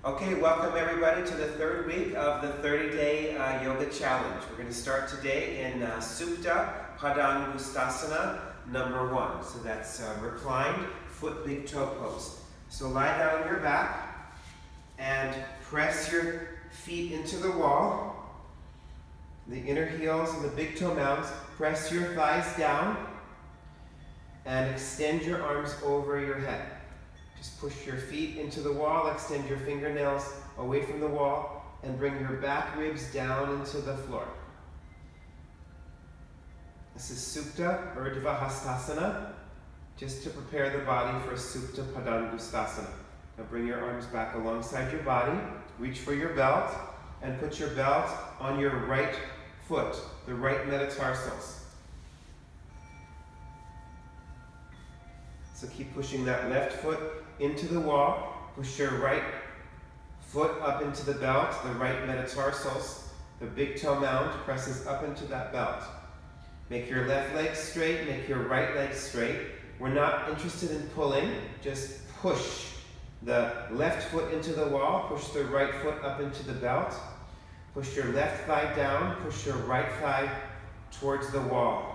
Okay, welcome everybody to the third week of the 30-day yoga challenge. We're going to start today in Supta Padangusthasana number 1. So that's reclined foot big toe pose. So lie down on your back and press your feet into the wall. The inner heels and the big toe mounds. Press your thighs down and extend your arms over your head. Just push your feet into the wall, extend your fingernails away from the wall, and bring your back ribs down into the floor. This is Supta Urdhva Hastasana, just to prepare the body for Supta Padangusthasana. Now bring your arms back alongside your body, reach for your belt, and put your belt on your right foot, the right metatarsals. So keep pushing that left foot into the wall. Push your right foot up into the belt, the right metatarsals. The big toe mound presses up into that belt. Make your left leg straight, make your right leg straight. We're not interested in pulling, just push the left foot into the wall, push the right foot up into the belt. Push your left thigh down, push your right thigh towards the wall.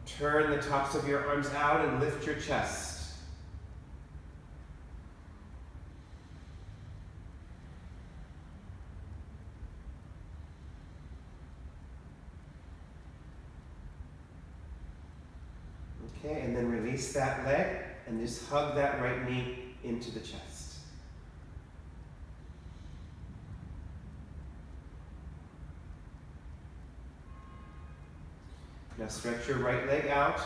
Turn the tops of your arms out and lift your chest. Okay, and then release that leg and just hug that right knee into the chest. Now stretch your right leg out.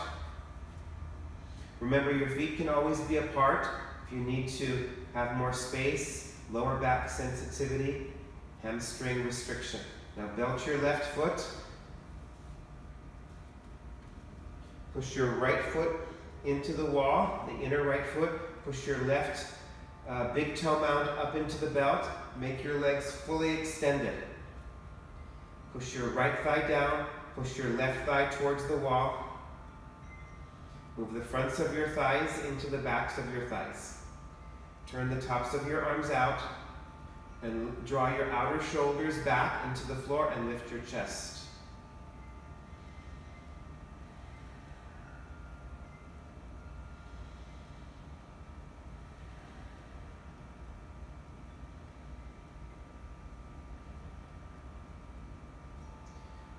Remember, your feet can always be apart if you need to have more space, lower back sensitivity, hamstring restriction. Now belt your left foot. Push your right foot into the wall, the inner right foot. Push your left big toe mound up into the belt. Make your legs fully extended. Push your right thigh down. Push your left thigh towards the wall. Move the fronts of your thighs into the backs of your thighs. Turn the tops of your arms out and draw your outer shoulders back into the floor and lift your chest.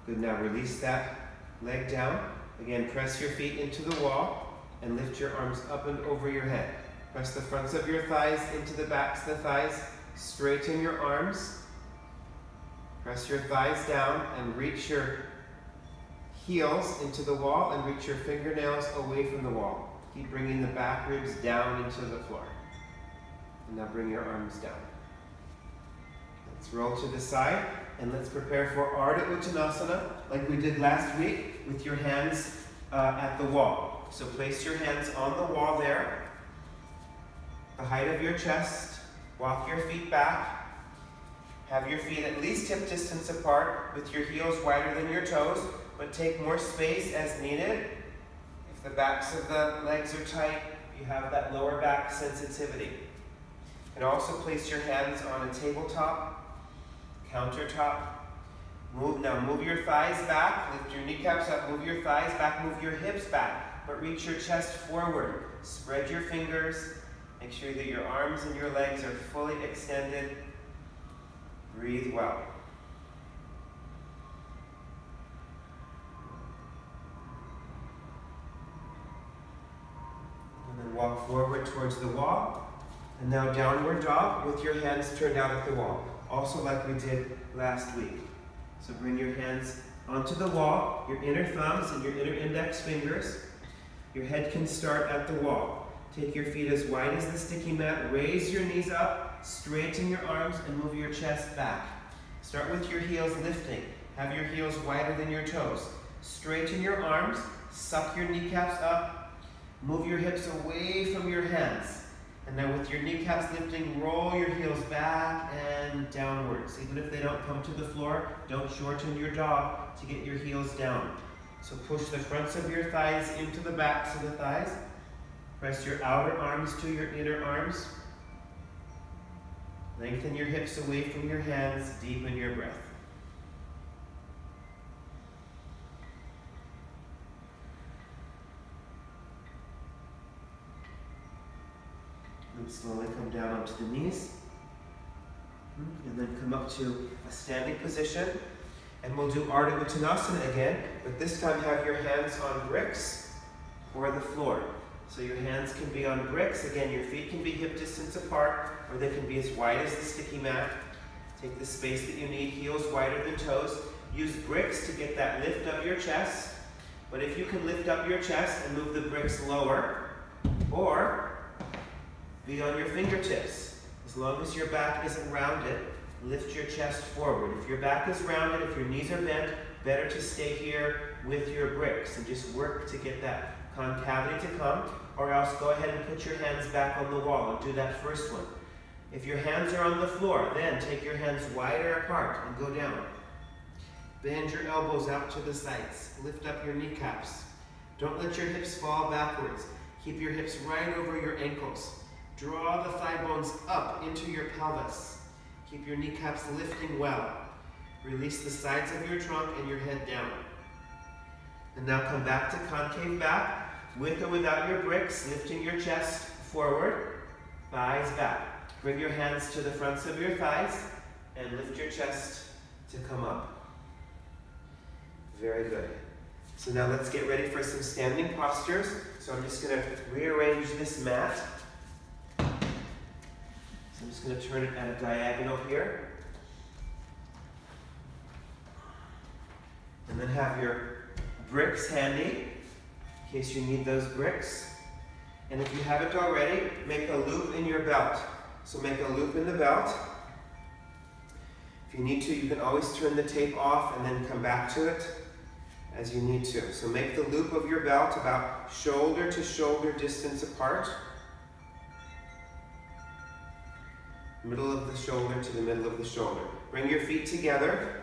Good, now release that leg down. Again, press your feet into the wall and lift your arms up and over your head. Press the fronts of your thighs into the backs of the thighs. Straighten your arms. Press your thighs down and reach your heels into the wall and reach your fingernails away from the wall. Keep bringing the back ribs down into the floor. And now bring your arms down. Let's roll to the side. And let's prepare for Ardha Uttanasana like we did last week with your hands at the wall. So place your hands on the wall there, the height of your chest. Walk your feet back. Have your feet at least hip distance apart with your heels wider than your toes, but take more space as needed. If the backs of the legs are tight, you have that lower back sensitivity. You can also place your hands on a tabletop, countertop. Now move your thighs back, lift your kneecaps up, move your thighs back, move your hips back, but reach your chest forward. Spread your fingers, make sure that your arms and your legs are fully extended. Breathe well. And then walk forward towards the wall. And now downward dog with your hands turned out at the wall. Also like we did last week. So bring your hands onto the wall, your inner thumbs and your inner index fingers. Your head can start at the wall. Take your feet as wide as the sticky mat. Raise your knees up, straighten your arms, and move your chest back. Start with your heels lifting. Have your heels wider than your toes. Straighten your arms, suck your kneecaps up, move your hips away from your hands. And now with your kneecaps lifting, roll your heels back and downwards. Even if they don't come to the floor, don't shorten your dog to get your heels down. So push the fronts of your thighs into the backs of the thighs. Press your outer arms to your inner arms. Lengthen your hips away from your hands, deepen your breath. And slowly come down onto the knees. And then come up to a standing position. And we'll do Ardha Uttanasana again, but this time have your hands on bricks or the floor. So your hands can be on bricks. Again, your feet can be hip distance apart, or they can be as wide as the sticky mat. Take the space that you need, heels wider than toes. Use bricks to get that lift of your chest. But if you can lift up your chest and move the bricks lower, or be on your fingertips. As long as your back isn't rounded, lift your chest forward. If your back is rounded, if your knees are bent, better to stay here with your bricks and just work to get that concavity to come, or else go ahead and put your hands back on the wall and do that first one. If your hands are on the floor, then take your hands wider apart and go down. Bend your elbows out to the sides. Lift up your kneecaps. Don't let your hips fall backwards. Keep your hips right over your ankles. Draw the thigh bones up into your pelvis. Keep your kneecaps lifting well. Release the sides of your trunk and your head down. And now come back to concave back, with or without your bricks, lifting your chest forward, thighs back. Bring your hands to the fronts of your thighs and lift your chest to come up. Very good. So now let's get ready for some standing postures. So I'm just going to rearrange this mat. So I'm just going to turn it at a diagonal here. And then have your bricks handy, in case you need those bricks. And if you haven't already, make a loop in your belt. So make a loop in the belt. If you need to, you can always turn the tape off and then come back to it as you need to. So make the loop of your belt about shoulder to shoulder distance apart. Middle of the shoulder to the middle of the shoulder. Bring your feet together,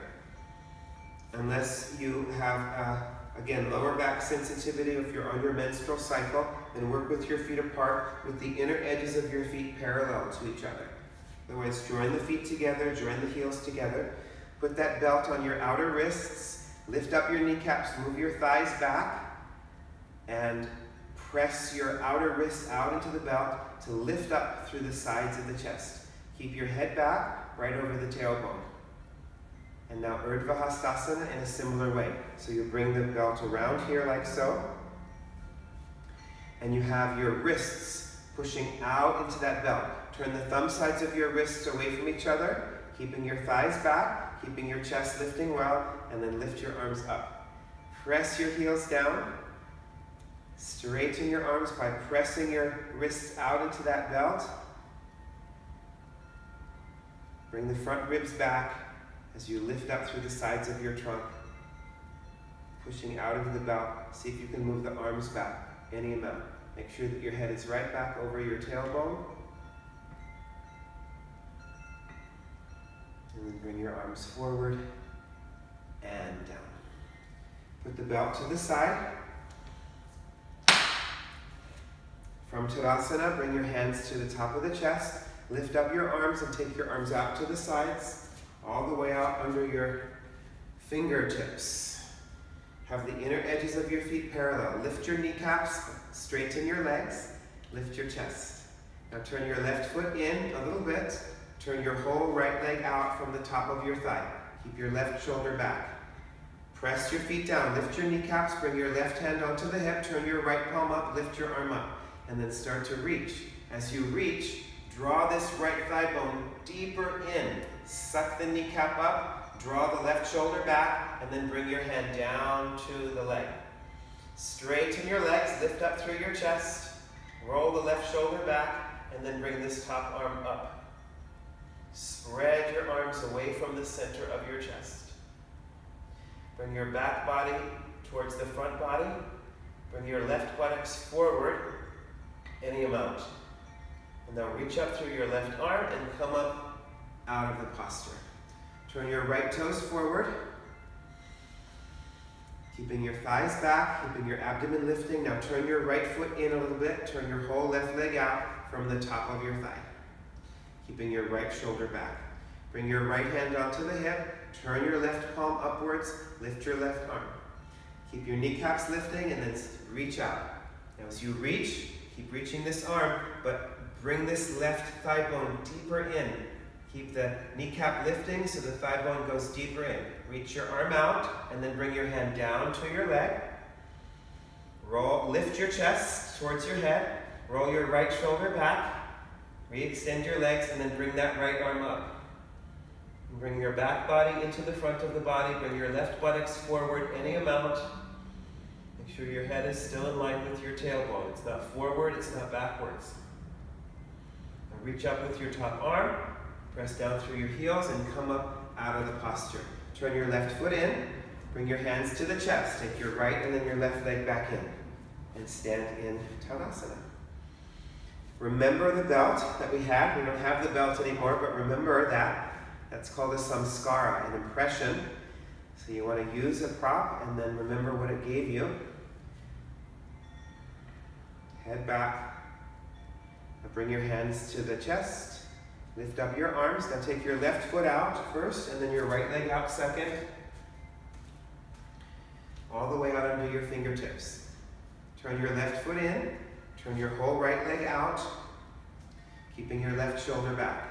unless you have, again, lower back sensitivity. If you're on your menstrual cycle, then work with your feet apart with the inner edges of your feet parallel to each other. Otherwise, join the feet together, join the heels together. Put that belt on your outer wrists, lift up your kneecaps, move your thighs back, and press your outer wrists out into the belt to lift up through the sides of the chest. Keep your head back, right over the tailbone. And now Urdhva Hastasana in a similar way. So you bring the belt around here like so. And you have your wrists pushing out into that belt. Turn the thumb sides of your wrists away from each other, keeping your thighs back, keeping your chest lifting well, and then lift your arms up. Press your heels down. Straighten your arms by pressing your wrists out into that belt. Bring the front ribs back as you lift up through the sides of your trunk, pushing out into the belt. See if you can move the arms back any amount. Make sure that your head is right back over your tailbone. And then bring your arms forward and down. Put the belt to the side. From Tadasana, bring your hands to the top of the chest. Lift up your arms and take your arms out to the sides, all the way out under your fingertips. Have the inner edges of your feet parallel. Lift your kneecaps, straighten your legs, lift your chest. Now turn your left foot in a little bit. Turn your whole right leg out from the top of your thigh. Keep your left shoulder back. Press your feet down, lift your kneecaps, bring your left hand onto the hip, turn your right palm up, lift your arm up, and then start to reach. As you reach, draw this right thigh bone deeper in. Suck the kneecap up, draw the left shoulder back, and then bring your head down to the leg. Straighten your legs, lift up through your chest, roll the left shoulder back, and then bring this top arm up. Spread your arms away from the center of your chest. Bring your back body towards the front body. Bring your left buttocks forward any amount. And now reach up through your left arm and come up out of the posture. Turn your right toes forward. Keeping your thighs back, keeping your abdomen lifting. Now turn your right foot in a little bit. Turn your whole left leg out from the top of your thigh. keeping your right shoulder back. Bring your right hand onto the hip, turn your left palm upwards, lift your left arm. Keep your kneecaps lifting and then reach out. Now as you reach, keep reaching this arm, but bring this left thigh bone deeper in. Keep the kneecap lifting so the thigh bone goes deeper in. Reach your arm out and then bring your hand down to your leg. Lift your chest towards your head. Roll your right shoulder back. Re-extend your legs and then bring that right arm up. Bring your back body into the front of the body. Bring your left buttocks forward any amount. Make sure your head is still in line with your tailbone. It's not forward, it's not backwards. Now reach up with your top arm. Press down through your heels and come up out of the posture. Turn your left foot in. Bring your hands to the chest. Take your right and then your left leg back in. And stand in Tadasana. Remember the belt that we had. We don't have the belt anymore, but remember that. That's called a samskara, an impression. So you want to use a prop and then remember what it gave you. Head back. Now bring your hands to the chest. Lift up your arms. Now take your left foot out first and then your right leg out second. All the way out under your fingertips. Turn your left foot in. Turn your whole right leg out, keeping your left shoulder back.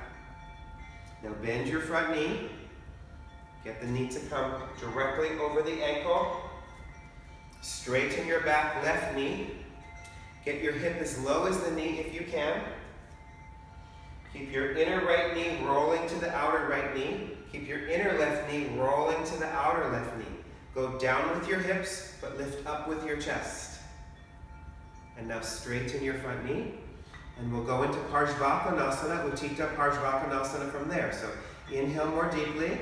Now bend your front knee. Get the knee to come directly over the ankle. Straighten your back left knee. Get your hip as low as the knee if you can. Keep your inner right knee rolling to the outer right knee. Keep your inner left knee rolling to the outer left knee. Go down with your hips, but lift up with your chest. And now straighten your front knee. And we'll go into Parshvakonasana, Utthita Parshvakonasana from there. So inhale more deeply.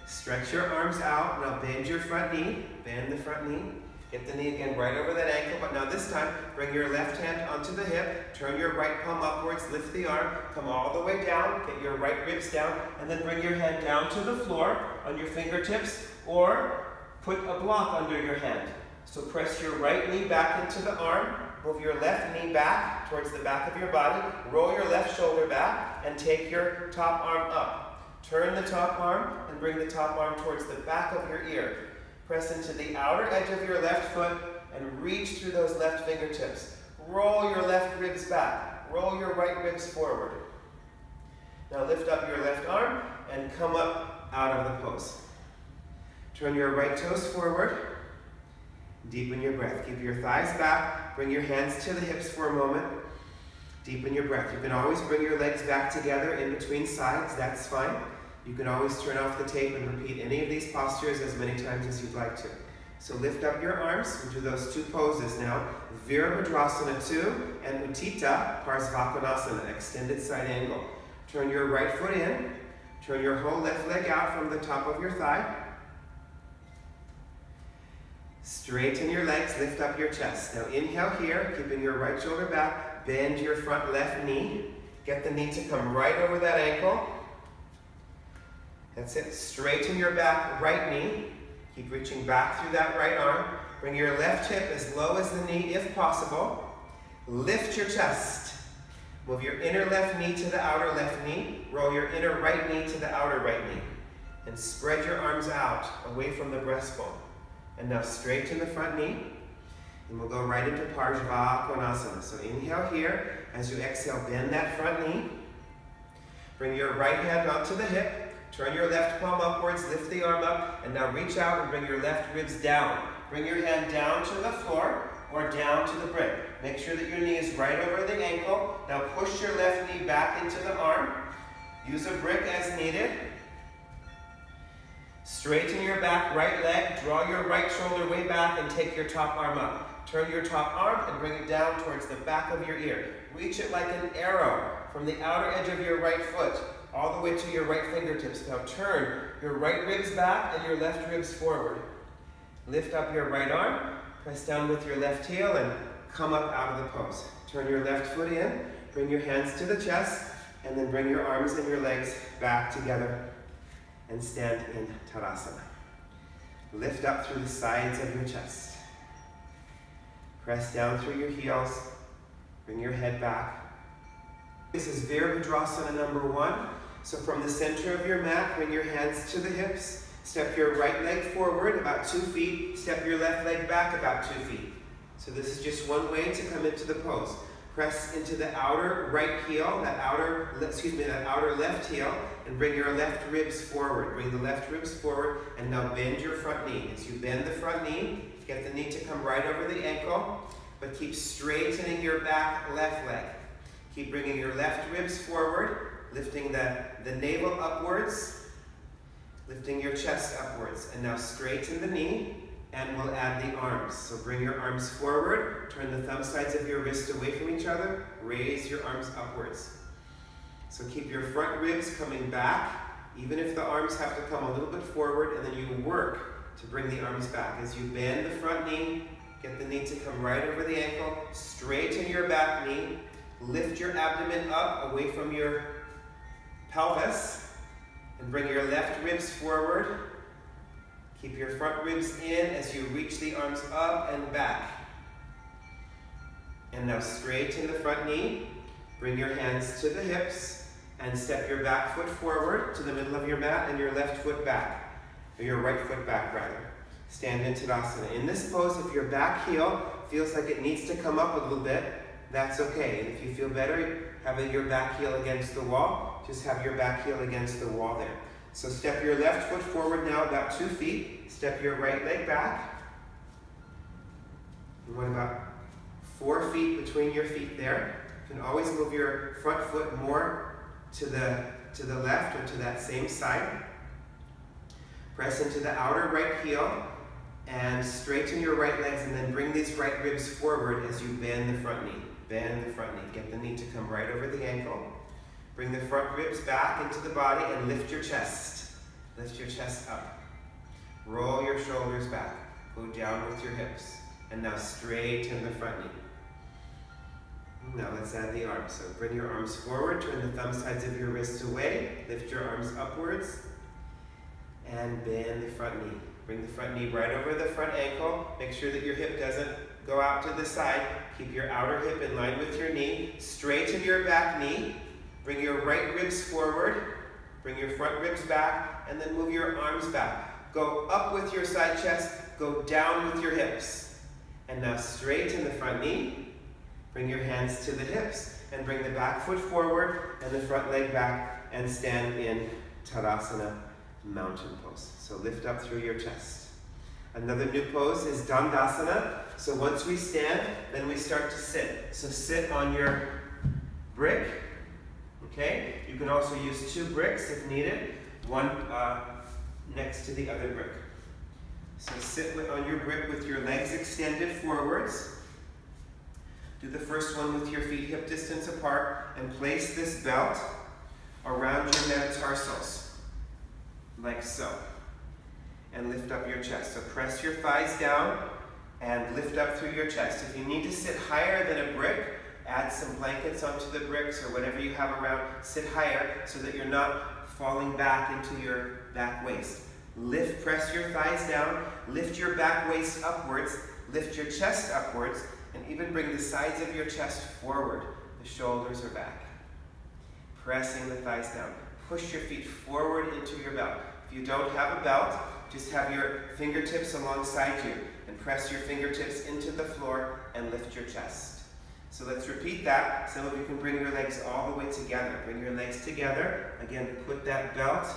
Stretch your arms out. Now bend your front knee. Bend the front knee. Get the knee again right over that ankle. But now this time, bring your left hand onto the hip. Turn your right palm upwards. Lift the arm. Come all the way down. Get your right ribs down. And then bring your head down to the floor on your fingertips. Or put a block under your hand. So press your right knee back into the arm. Move your left knee back towards the back of your body. Roll your left shoulder back and take your top arm up. Turn the top arm and bring the top arm towards the back of your ear. Press into the outer edge of your left foot and reach through those left fingertips. Roll your left ribs back. Roll your right ribs forward. Now lift up your left arm and come up out of the pose. Turn your right toes forward. Deepen your breath. Keep your thighs back. Bring your hands to the hips for a moment. Deepen your breath. You can always bring your legs back together in between sides. That's fine. You can always turn off the tape and repeat any of these postures as many times as you'd like to. So lift up your arms and do those two poses now. Virabhadrasana 2 and Utthita Parshvakonasana, extended side angle. Turn your right foot in. Turn your whole left leg out from the top of your thigh. Straighten your legs, lift up your chest. Now inhale here, keeping your right shoulder back. Bend your front left knee. Get the knee to come right over that ankle. That's it. Straighten your back right knee. Keep reaching back through that right arm. Bring your left hip as low as the knee if possible. Lift your chest. Move your inner left knee to the outer left knee. Roll your inner right knee to the outer right knee. And spread your arms out away from the breastbone. And now straighten the front knee. And we'll go right into Parshvakonasana. So inhale here. As you exhale, bend that front knee. Bring your right hand onto the hip. Turn your left palm upwards, lift the arm up, and now reach out and bring your left ribs down. Bring your hand down to the floor or down to the brick. Make sure that your knee is right over the ankle. Now push your left knee back into the arm. Use a brick as needed. Straighten your back right leg, draw your right shoulder way back and take your top arm up. Turn your top arm and bring it down towards the back of your ear. Reach it like an arrow from the outer edge of your right foot all the way to your right fingertips. Now turn your right ribs back and your left ribs forward. Lift up your right arm, press down with your left heel and come up out of the pose. Turn your left foot in, bring your hands to the chest, and then bring your arms and your legs back together and stand in Tadasana. Lift up through the sides of your chest. Press down through your heels, bring your head back. This is Virabhadrasana number 1. So from the center of your mat, bring your hands to the hips. Step your right leg forward about 2 feet. Step your left leg back about 2 feet. So this is just one way to come into the pose. Press into the outer right heel, that outer left heel, and bring your left ribs forward. Bring the left ribs forward, and now bend your front knee. As you bend the front knee, get the knee to come right over the ankle, but keep straightening your back left leg. Keep bringing your left ribs forward, lifting the navel upwards, lifting your chest upwards. And now straighten the knee, and we'll add the arms. So bring your arms forward, turn the thumb sides of your wrists away from each other, raise your arms upwards. So keep your front ribs coming back, even if the arms have to come a little bit forward, and then you work to bring the arms back. As you bend the front knee, get the knee to come right over the ankle, straighten your back knee, lift your abdomen up away from your pelvis, and bring your left ribs forward. Keep your front ribs in as you reach the arms up and back. And now straighten the front knee, bring your hands to the hips, and step your back foot forward to the middle of your mat and your left foot back, or your right foot back rather. Stand in Tadasana. In this pose, if your back heel feels like it needs to come up a little bit, that's okay. And if you feel better having your back heel against the wall, just have your back heel against the wall there. So step your left foot forward now about 2 feet. Step your right leg back. And what about 4 feet between your feet there? You can always move your front foot more to the left or to that same side. Press into the outer right heel and straighten your right legs, and then bring these right ribs forward as you bend the front knee. Bend the front knee. Get the knee to come right over the ankle. Bring the front ribs back into the body and lift your chest. Lift your chest up. Roll your shoulders back. Go down with your hips. And now straighten the front knee. Now let's add the arms. So bring your arms forward, turn the thumb sides of your wrists away, lift your arms upwards, and bend the front knee. Bring the front knee right over the front ankle. Make sure that your hip doesn't go out to the side. Keep your outer hip in line with your knee. Straighten your back knee. Bring your right ribs forward. Bring your front ribs back, and then move your arms back. Go up with your side chest, go down with your hips. And now straighten the front knee. Bring your hands to the hips, and bring the back foot forward and the front leg back, and stand in Tadasana mountain pose. So lift up through your chest. Another new pose is Dandasana. So once we stand, then we start to sit. So sit on your brick. Okay? You can also use 2 bricks if needed, one next to the other brick. So sit on your brick with your legs extended forwards. Do the first one with your feet hip distance apart, and place this belt around your metatarsals, like so. And lift up your chest. So press your thighs down and lift up through your chest. If you need to sit higher than a brick, add some blankets onto the bricks or whatever you have around. Sit higher so that you're not falling back into your back waist. Press your thighs down, lift your back waist upwards, lift your chest upwards, and even bring the sides of your chest forward. The shoulders are back. Pressing the thighs down. Push your feet forward into your belt. If you don't have a belt, just have your fingertips alongside you and press your fingertips into the floor and lift your chest. So let's repeat that. Some of you can bring your legs all the way together. Bring your legs together. Again, put that belt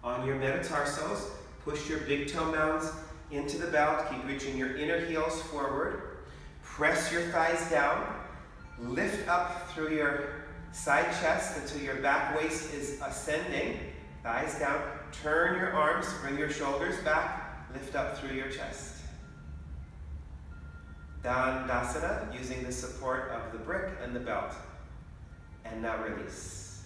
on your metatarsals. Push your big toe mounds into the belt. Keep reaching your inner heels forward. Press your thighs down. Lift up through your side chest until your back waist is ascending. Thighs down. Turn your arms. Bring your shoulders back. Lift up through your chest. Dandasana, using the support of the brick and the belt. And now release.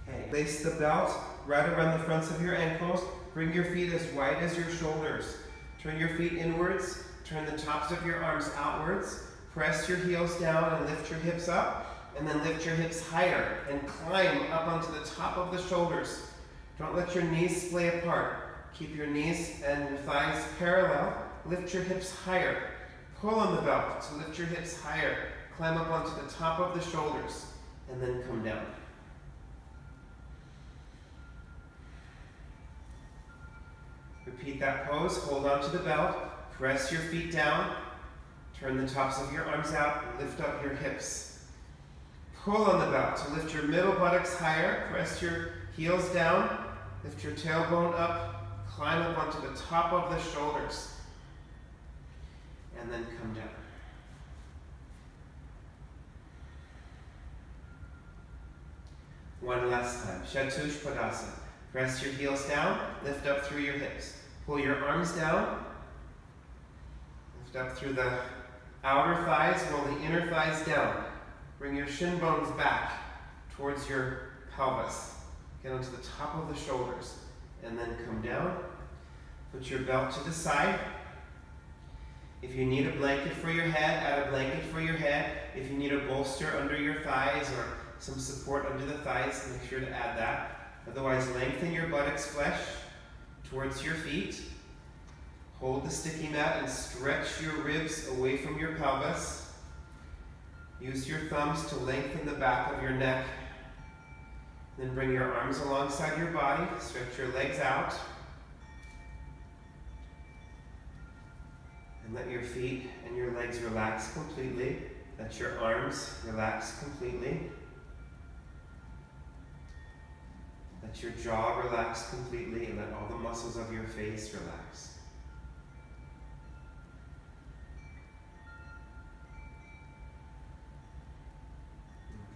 Okay. Place the belt right around the fronts of your ankles. Bring your feet as wide as your shoulders. Turn your feet inwards. Turn the tops of your arms outwards. Press your heels down and lift your hips up. And then lift your hips higher and climb up onto the top of the shoulders. Don't let your knees splay apart. Keep your knees and your thighs parallel. Lift your hips higher. Pull on the belt to lift your hips higher. Climb up onto the top of the shoulders. and then come down. Repeat that pose, hold on to the belt, press your feet down, turn the tops of your arms out, lift up your hips. Pull on the belt to lift your middle buttocks higher, press your heels down, lift your tailbone up, climb up onto the top of the shoulders, and then come down. One last time, Chatushpadasana. Press your heels down, lift up through your hips. Pull your arms down, lift up through the outer thighs, roll the inner thighs down. Bring your shin bones back towards your pelvis. Get onto the top of the shoulders, and then come down. Put your belt to the side. If you need a blanket for your head, add a blanket for your head. If you need a bolster under your thighs or some support under the thighs, make sure to add that. Otherwise, lengthen your buttocks flesh towards your feet. Hold the sticky mat and stretch your ribs away from your pelvis. Use your thumbs to lengthen the back of your neck. Then bring your arms alongside your body. Stretch your legs out. And let your feet and your legs relax completely. Let your arms relax completely. Let your jaw relax completely, and let all the muscles of your face relax.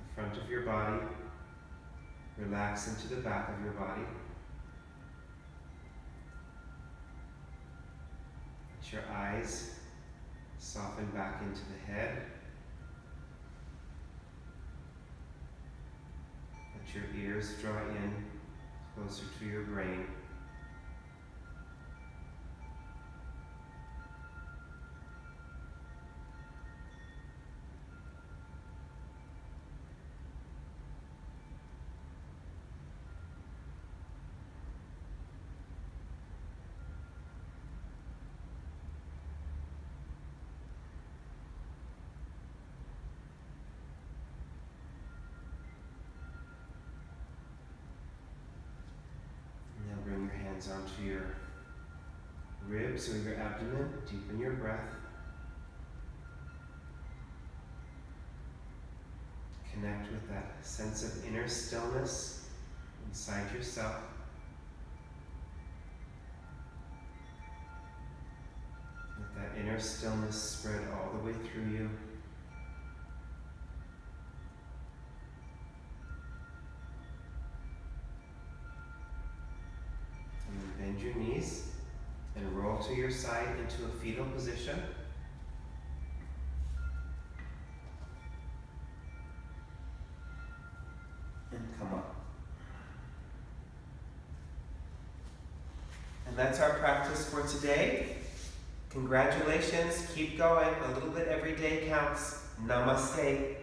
The front of your body, relax into the back of your body. Let your eyes soften back into the head. Let your ears draw in closer to your brain. Onto your ribs or your abdomen, deepen your breath. Connect with that sense of inner stillness inside yourself. Let that inner stillness spread all the way through you. Bend your knees and roll to your side into a fetal position. And come up. And that's our practice for today. Congratulations, keep going. A little bit every day counts. Namaste.